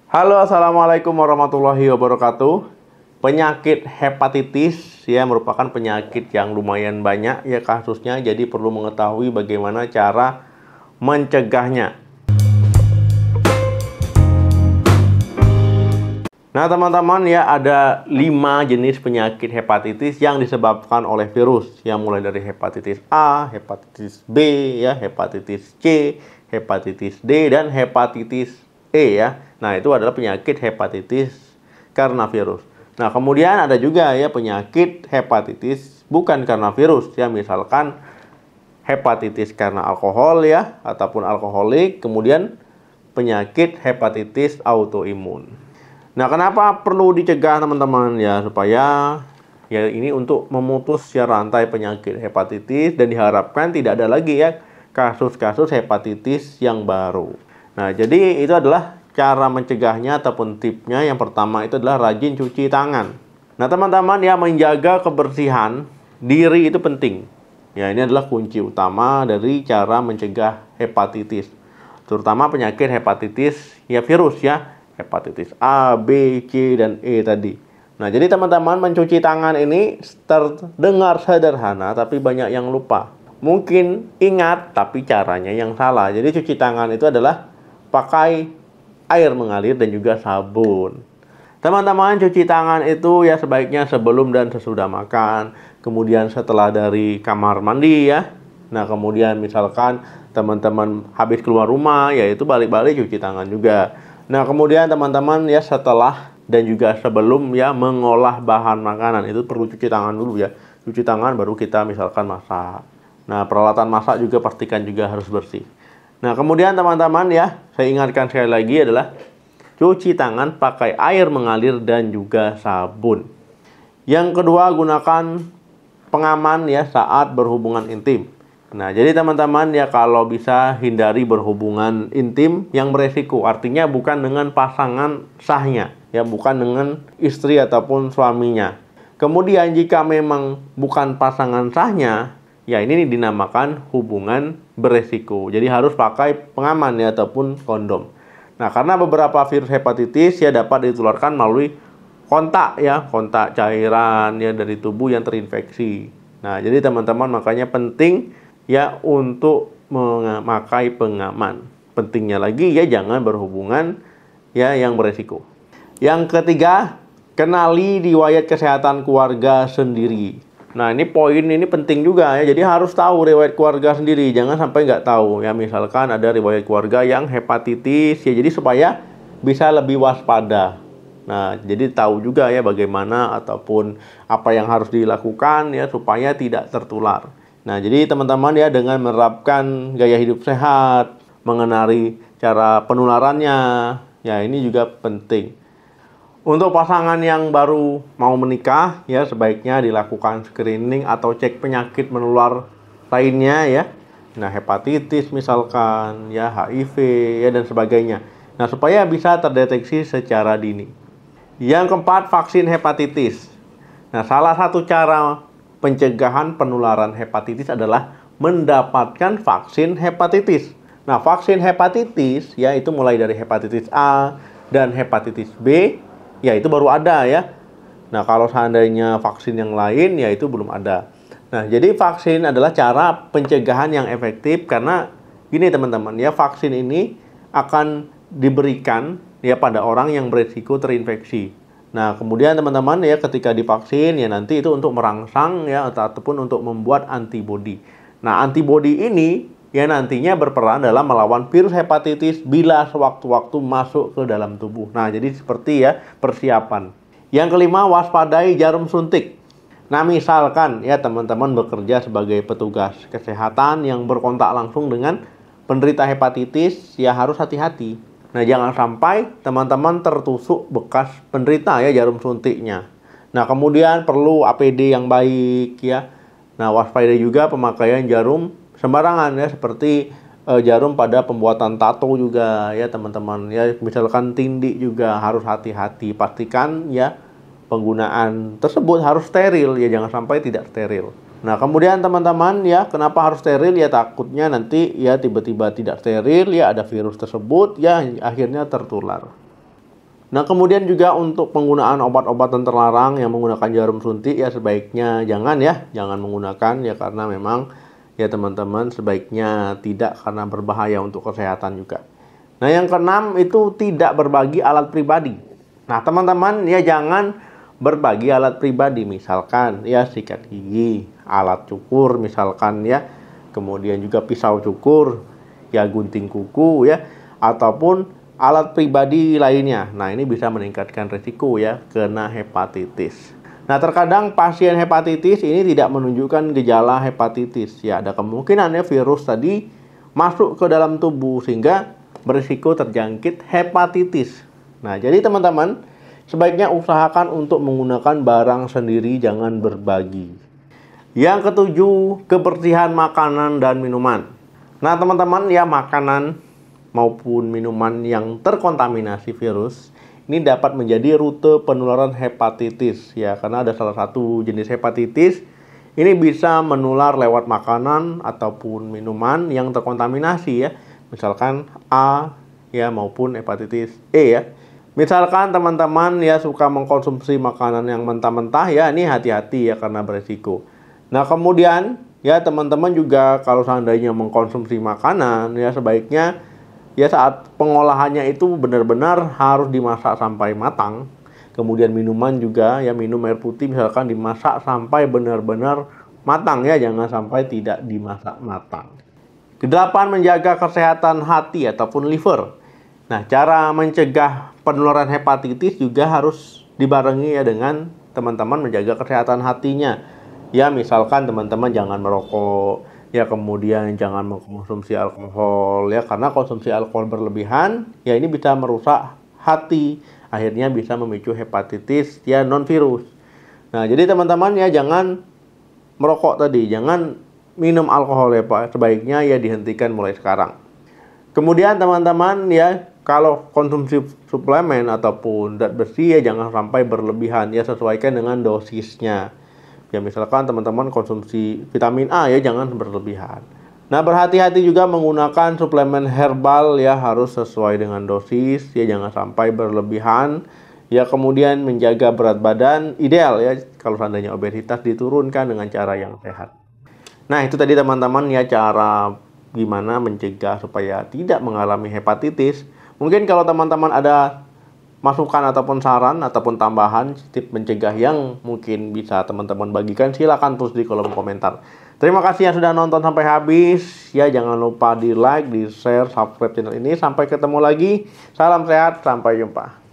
Halo, assalamualaikum warahmatullahi wabarakatuh. Penyakit hepatitis ya merupakan penyakit yang lumayan banyak ya kasusnya, jadi perlu mengetahui bagaimana cara mencegahnya. Nah teman-teman ya, ada 5 jenis penyakit hepatitis yang disebabkan oleh virus, yang mulai dari hepatitis A, hepatitis B, ya, hepatitis C, hepatitis D, dan hepatitis E ya. Nah itu adalah penyakit hepatitis karena virus. Nah kemudian ada juga ya penyakit hepatitis bukan karena virus ya, misalkan hepatitis karena alkohol ya, ataupun alkoholik. Kemudian penyakit hepatitis autoimun. Nah, kenapa perlu dicegah teman-teman ya, supaya ya ini untuk memutus ya rantai penyakit hepatitis dan diharapkan tidak ada lagi ya kasus-kasus hepatitis yang baru. Nah, jadi itu adalah cara mencegahnya ataupun tipsnya. Yang pertama itu adalah rajin cuci tangan. Nah, teman-teman ya, menjaga kebersihan diri itu penting. Ya, ini adalah kunci utama dari cara mencegah hepatitis. Terutama penyakit hepatitis ya virus ya. Hepatitis A, B, C, dan E tadi. Nah, jadi teman-teman, mencuci tangan ini terdengar sederhana, tapi banyak yang lupa. Mungkin ingat, tapi caranya yang salah. Jadi cuci tangan itu adalah pakai air mengalir dan juga sabun. Teman-teman, cuci tangan itu ya sebaiknya sebelum dan sesudah makan. Kemudian setelah dari kamar mandi ya. Nah, kemudian misalkan teman-teman habis keluar rumah, yaitu balik-balik cuci tangan juga. Nah, kemudian teman-teman ya, setelah dan juga sebelum ya mengolah bahan makanan itu perlu cuci tangan dulu ya. Cuci tangan baru kita misalkan masak. Nah, peralatan masak juga pastikan juga harus bersih. Nah, kemudian teman-teman ya, saya ingatkan sekali lagi adalah cuci tangan pakai air mengalir dan juga sabun. Yang kedua, gunakan pengaman ya saat berhubungan intim. Nah, jadi teman-teman ya, kalau bisa hindari berhubungan intim yang beresiko. Artinya bukan dengan pasangan sahnya, ya, bukan dengan istri ataupun suaminya. Kemudian jika memang bukan pasangan sahnya, ya ini dinamakan hubungan beresiko. Jadi harus pakai pengaman ya ataupun kondom. Nah, karena beberapa virus hepatitis ya dapat ditularkan melalui kontak ya, kontak cairan ya dari tubuh yang terinfeksi. Nah, jadi teman-teman makanya penting ya untuk memakai pengaman. Pentingnya lagi ya jangan berhubungan ya yang beresiko. Yang ketiga, kenali riwayat kesehatan keluarga sendiri. Nah, ini poin ini penting juga ya. Jadi harus tahu riwayat keluarga sendiri. Jangan sampai nggak tahu ya. Misalkan ada riwayat keluarga yang hepatitis ya, jadi supaya bisa lebih waspada. Nah, jadi tahu juga ya bagaimana ataupun apa yang harus dilakukan ya supaya tidak tertular. Nah, jadi teman-teman ya, dengan menerapkan gaya hidup sehat, mengenali cara penularannya, ya ini juga penting. Untuk pasangan yang baru mau menikah, ya sebaiknya dilakukan screening atau cek penyakit menular lainnya ya. Nah, hepatitis misalkan, ya HIV ya dan sebagainya. Nah, supaya bisa terdeteksi secara dini. Yang keempat, vaksin hepatitis. Nah, salah satu cara pencegahan penularan hepatitis adalah mendapatkan vaksin hepatitis. Nah, vaksin hepatitis ya itu mulai dari hepatitis A dan hepatitis B ya itu baru ada ya. Nah, kalau seandainya vaksin yang lain ya itu belum ada. Nah, jadi vaksin adalah cara pencegahan yang efektif karena gini teman-teman ya, vaksin ini akan diberikan ya pada orang yang berisiko terinfeksi. Nah, kemudian teman-teman ya, ketika divaksin ya nanti itu untuk merangsang ya ataupun untuk membuat antibodi. Nah, antibodi ini ya nantinya berperan dalam melawan virus hepatitis bila sewaktu-waktu masuk ke dalam tubuh. Nah, jadi seperti ya persiapan. Yang kelima, waspadai jarum suntik. Nah, misalkan ya teman-teman bekerja sebagai petugas kesehatan yang berkontak langsung dengan penderita hepatitis, ya harus hati-hati. Nah, jangan sampai teman-teman tertusuk bekas penderita ya jarum suntiknya. Nah, kemudian perlu APD yang baik ya. Nah, waspada juga pemakaian jarum sembarangan ya, seperti jarum pada pembuatan tato juga ya teman-teman ya. Misalkan tindik juga harus hati-hati. Pastikan ya penggunaan tersebut harus steril ya, jangan sampai tidak steril. Nah, kemudian teman-teman ya, kenapa harus steril ya? Takutnya nanti ya tiba-tiba tidak steril ya, ada virus tersebut ya akhirnya tertular. Nah, kemudian juga untuk penggunaan obat-obatan terlarang yang menggunakan jarum suntik ya sebaiknya jangan menggunakan ya, karena memang ya teman-teman sebaiknya tidak, karena berbahaya untuk kesehatan juga. Nah, yang keenam itu tidak berbagi alat pribadi. Nah, teman-teman ya jangan berbagi alat pribadi, misalkan ya sikat gigi, alat cukur misalkan ya, kemudian juga pisau cukur, ya gunting kuku ya, ataupun alat pribadi lainnya. Nah, ini bisa meningkatkan risiko ya kena hepatitis. Nah, terkadang pasien hepatitis ini tidak menunjukkan gejala hepatitis. Ya, ada kemungkinan ya virus tadi masuk ke dalam tubuh sehingga berisiko terjangkit hepatitis. Nah, jadi teman-teman sebaiknya usahakan untuk menggunakan barang sendiri, jangan berbagi. Yang ketujuh, kebersihan makanan dan minuman. Nah, teman-teman ya, makanan maupun minuman yang terkontaminasi virus ini dapat menjadi rute penularan hepatitis ya, karena ada salah satu jenis hepatitis ini bisa menular lewat makanan ataupun minuman yang terkontaminasi ya, misalkan A ya maupun hepatitis E ya. Misalkan teman-teman ya suka mengkonsumsi makanan yang mentah-mentah ya, ini hati-hati ya karena beresiko. Nah, kemudian ya teman-teman juga kalau seandainya mengkonsumsi makanan ya sebaiknya ya saat pengolahannya itu benar-benar harus dimasak sampai matang. Kemudian minuman juga ya, minum air putih misalkan dimasak sampai benar-benar matang ya, jangan sampai tidak dimasak matang. Kedelapan, menjaga kesehatan hati ataupun liver. Nah, cara mencegah penularan hepatitis juga harus dibarengi ya dengan teman-teman menjaga kesehatan hatinya. Ya, misalkan teman-teman jangan merokok, ya kemudian jangan mengkonsumsi alkohol ya, karena konsumsi alkohol berlebihan ya ini bisa merusak hati, akhirnya bisa memicu hepatitis ya non virus. Nah, jadi teman-teman ya jangan merokok tadi, jangan minum alkohol ya Pak, sebaiknya ya dihentikan mulai sekarang. Kemudian teman-teman ya kalau konsumsi suplemen ataupun zat besi ya jangan sampai berlebihan ya, sesuaikan dengan dosisnya. Ya misalkan teman-teman konsumsi vitamin A ya jangan berlebihan. Nah, berhati-hati juga menggunakan suplemen herbal ya, harus sesuai dengan dosis ya, jangan sampai berlebihan. Ya, kemudian menjaga berat badan ideal ya, kalau seandainya obesitas diturunkan dengan cara yang sehat. Nah, itu tadi teman-teman ya cara gimana mencegah supaya tidak mengalami hepatitis. Mungkin kalau teman-teman ada masukan ataupun saran ataupun tambahan tips mencegah yang mungkin bisa teman-teman bagikan, silakan tulis di kolom komentar. Terima kasih yang sudah nonton sampai habis ya, jangan lupa di like, di share, subscribe channel ini. Sampai ketemu lagi, salam sehat, sampai jumpa.